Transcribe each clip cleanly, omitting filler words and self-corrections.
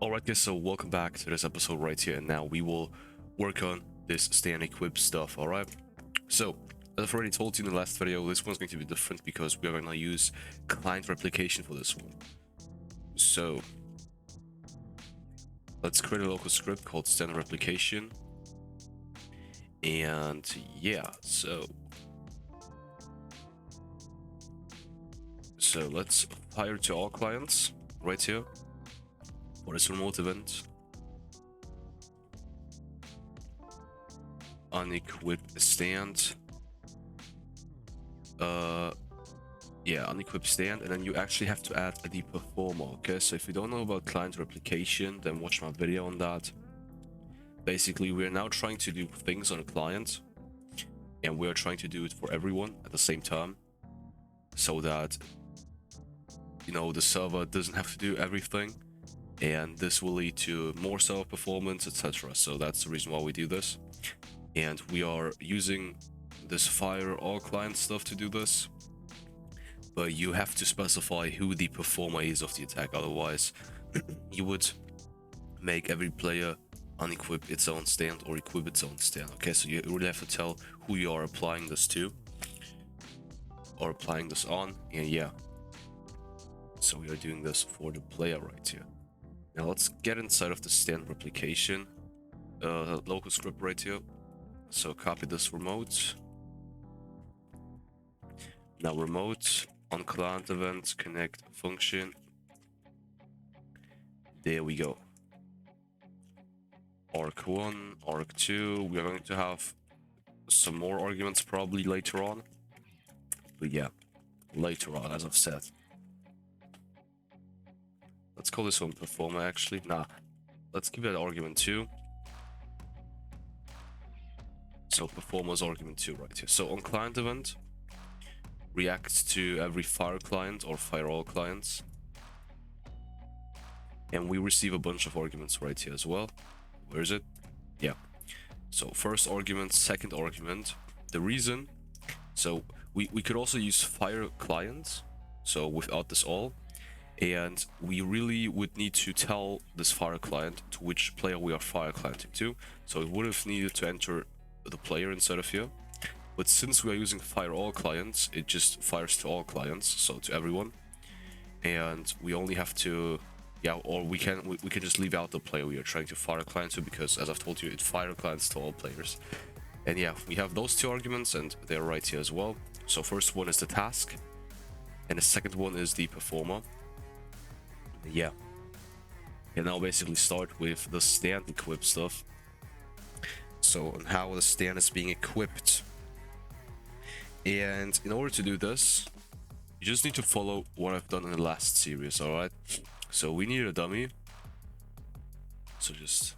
Alright guys, so welcome back to this episode right here, and now we will work on this stand equip stuff, alright? So, as I've already told you in the last video, this one's going to be different because we are going to use client replication for this one. So, let's create a local script called stand replication. And yeah, so let's fire to all clients right here for this remote event. Unequip stand. Unequip stand, and then you actually have to add the performer. Okay, so if you don't know about client replication, then watch my video on that. Basically, we are now trying to do things on a client, and we are trying to do it for everyone at the same time, so that the server doesn't have to do everything, and this will lead to more server performance, etc. So that's the reason why we do this, and we are using this fire all client stuff to do this. But you have to specify who the performer is of the attack, otherwise you would make every player unequip its own stand or equip its own stand. Okay, so you really have to tell who you are applying this to or applying this on, and yeah. So we are doing this for the player right here. Now let's get inside of the stand replication local script right here. So copy this remote. Now remote on client event connect function. There we go. Arc1, Arc2. We are going to have some more arguments probably later on. But yeah, later on, as I've said. Let's call this one performer actually. Nah, let's give it argument 2. So performer's argument 2 right here. So on client event, reacts to every fire client or firewall clients, and we receive a bunch of arguments right here as well. Where is it? Yeah. So first argument, second argument. The reason, so we could also use fire clients, so without this all, and we really would need to tell this fire client to which player we are fire clienting to. So it would have needed to enter the player instead of here. But since we are using fire all clients, it just fires to all clients, so to everyone. And we only have to, or we can just leave out the player we are trying to fire client to, because as I've told you, it fire clients to all players. And yeah, we have those two arguments, and they're right here as well. So first one is the task, and the second one is the performer. Yeah. And now basically start with the stand equip stuff. So on how the stand is being equipped. And in order to do this, you just need to follow what I've done in the last series, alright? So we need a dummy. So just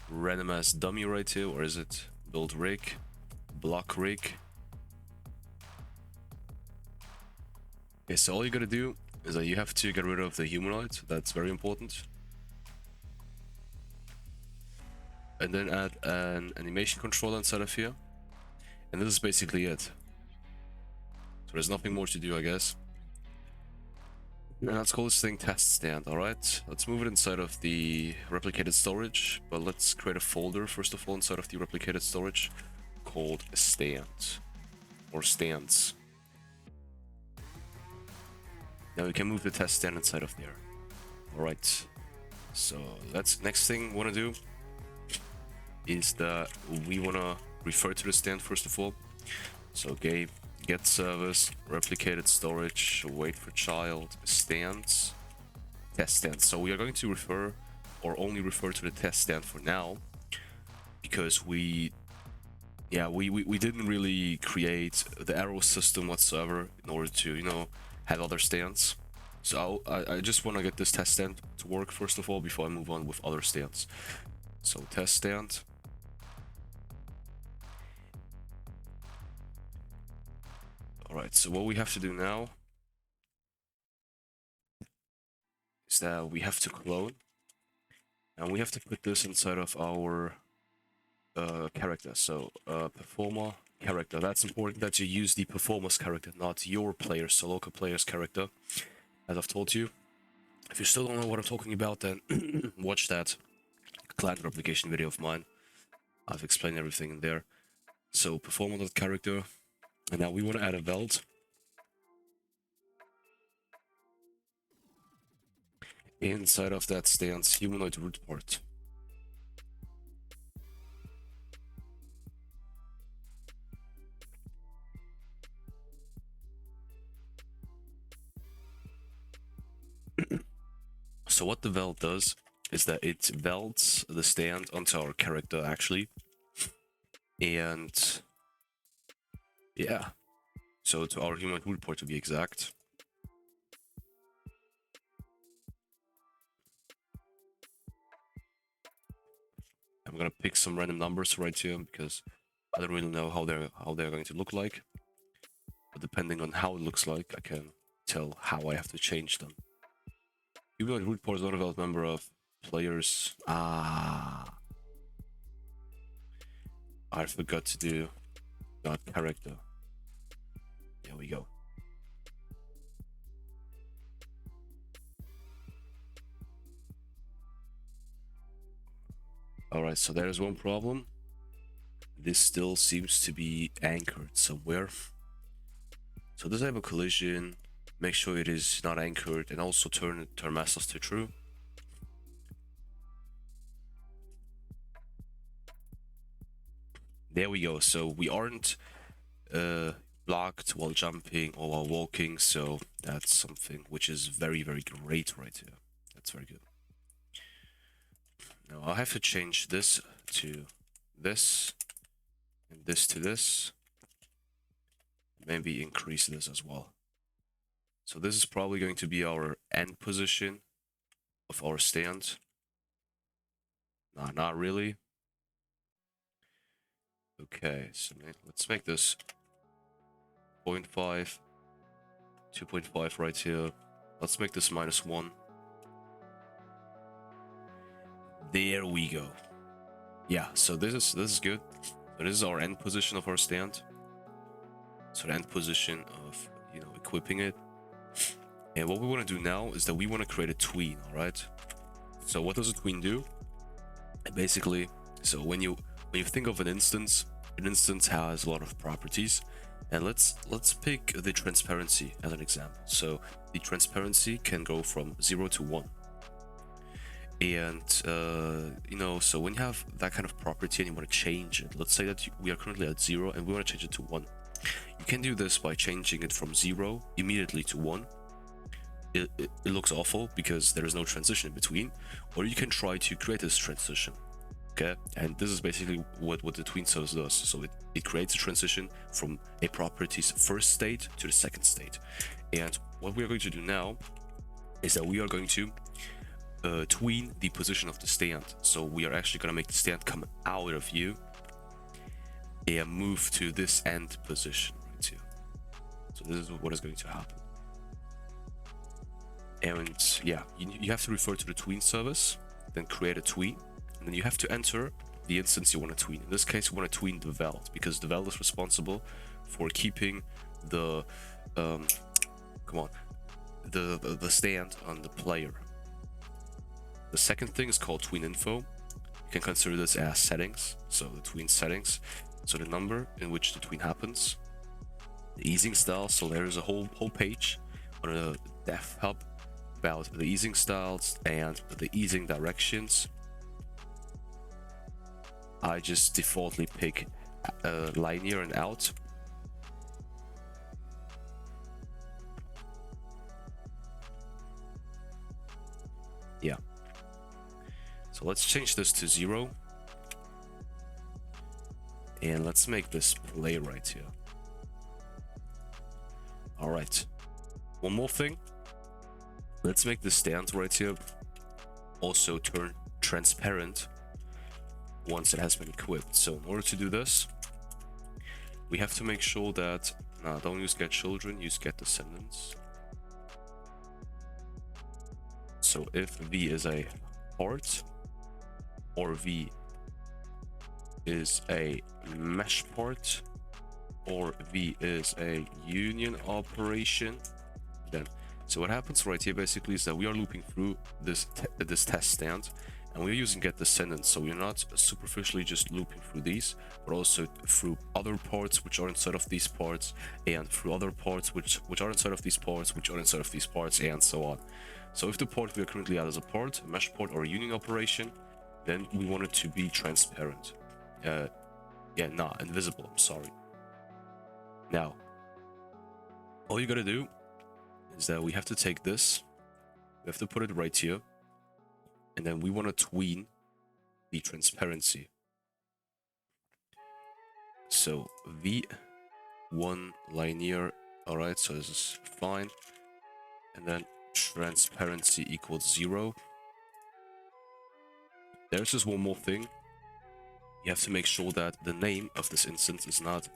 random ass dummy right here, or is it build rig, block rig. Okay, so all you gotta do is that you have to get rid of the humanoid. That's very important. And then add an animation controller inside of here. And this is basically it. So there's nothing more to do, I guess. And let's call this thing test stand, alright? Let's move it inside of the replicated storage, but let's create a folder first of all inside of the replicated storage called stand or stands. Now we can move the test stand inside of there. Alright. So that's next thing we wanna do is that we wanna refer to the stand first of all. So get service, replicated storage, wait for child, stands, test stand. So we are going to refer or only refer to the test stand for now, because we didn't really create the arrow system whatsoever in order to have other stands. So I just want to get this test stand to work first of all before I move on with other stands. So test stand. Alright, so what we have to do now is that we have to clone, and we have to put this inside of our character. So performer character. That's important that you use the performer's character, not your player's, so local player's character, as I've told you. If you still don't know what I'm talking about, then watch that client replication video of mine. I've explained everything in there. So perform on that character, and now we want to add a welt. Inside of that stands humanoid root part. So what the welt does is that it welts the stand onto our character actually. And yeah, so to our human root port to be exact. I'm gonna pick some random numbers right here because I don't really know how they're going to look like. But depending on how it looks like, I can tell how I have to change them. Humanoid root port is not a valid member of players. I forgot to do that character. There we go. Alright, so there's one problem. This still seems to be anchored somewhere. So does have a collision? Make sure it is not anchored, and also turn masters to true. There we go. So we aren't blocked while jumping or while walking, so that's something which is very, very great right here. That's very good. Now I'll have to change this to this, and this to this. Maybe increase this as well. So this is probably going to be our end position of our stand. Nah, not really. Okay, so let's make this 0.5, 2.5 right here. Let's make this -1. There we go. Yeah, so this is good. So this is our end position of our stand. So the end position of, you know, equipping it. And what we want to do now is that we want to create a tween, all right? So what does a tween do? Basically, so when you think of an instance has a lot of properties, and let's pick the transparency as an example. So the transparency can go from 0 to 1. And you know, so when you have that kind of property and you want to change it, let's say that we are currently at 0 and we want to change it to 1. You can do this by changing it from 0 immediately to 1. It looks awful because there is no transition in between, or you can try to create this transition. Okay, and this is basically what the tween service does. So it creates a transition from a property's first state to the second state. And what we are going to do now is that we are going to tween the position of the stand. So we are actually going to make the stand come out of view and move to this end position right here. So this is what is going to happen. And yeah, you have to refer to the tween service, then create a tween, and then you have to enter the instance you want to tween. In this case, you want to tween the welt, because the welt is responsible for keeping the the stand on the player. The second thing is called tween info. You can consider this as settings, so the tween settings. So the number in which the tween happens, the easing style. So there is a whole page on the dev hub about the easing styles and the easing directions. I just defaultly pick linear and out. Yeah. So let's change this to 0. And let's make this play right here. All right. One more thing. Let's make the stand right here also turn transparent once it has been equipped. So in order to do this, we have to make sure that, don't use get children, use get descendants. So if V is a part, or V is a mesh part, or V is a union operation, then So what happens right here basically is that we are looping through this test stand, and we're using get descendants, so we're not superficially just looping through these, but also through other parts which are inside of these parts, and through other parts which are inside of these parts, which are inside of these parts, and so on. So if the port we are currently at is a port, a mesh port, or a union operation, then we want it to be transparent. Yeah, not invisible, I'm sorry. Now, all you gotta do is that we have to take this, we have to put it right here, and then we want to tween the transparency. So V1 linear, alright, so this is fine. And then transparency equals 0. There's just one more thing. You have to make sure that the name of this instance is not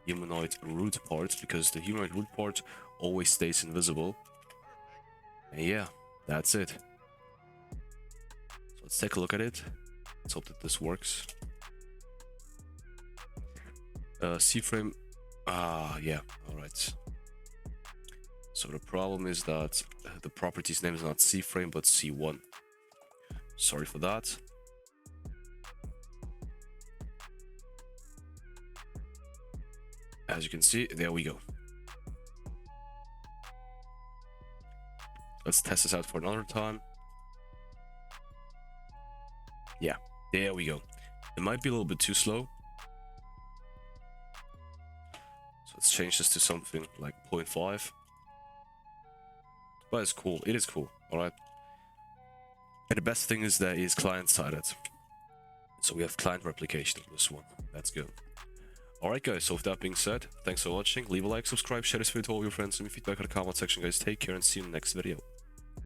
humanoid root part, because the humanoid root part always stays invisible. And yeah, that's it. So let's take a look at it. Let's hope that this works. C-frame. Yeah, alright. So the problem is that the property's name is not C-frame, but C1. Sorry for that. As you can see, there we go. Let's test this out for another time. Yeah, there we go. It might be a little bit too slow. So let's change this to something like 0.5. But it's cool. It is cool. Alright. And the best thing is that it is client-sided. So we have client replication on this one. That's good. Alright guys, so with that being said, thanks for watching. Leave a like, subscribe, share this video to all your friends, and leave feedback in the comment section guys. Take care and see you in the next video.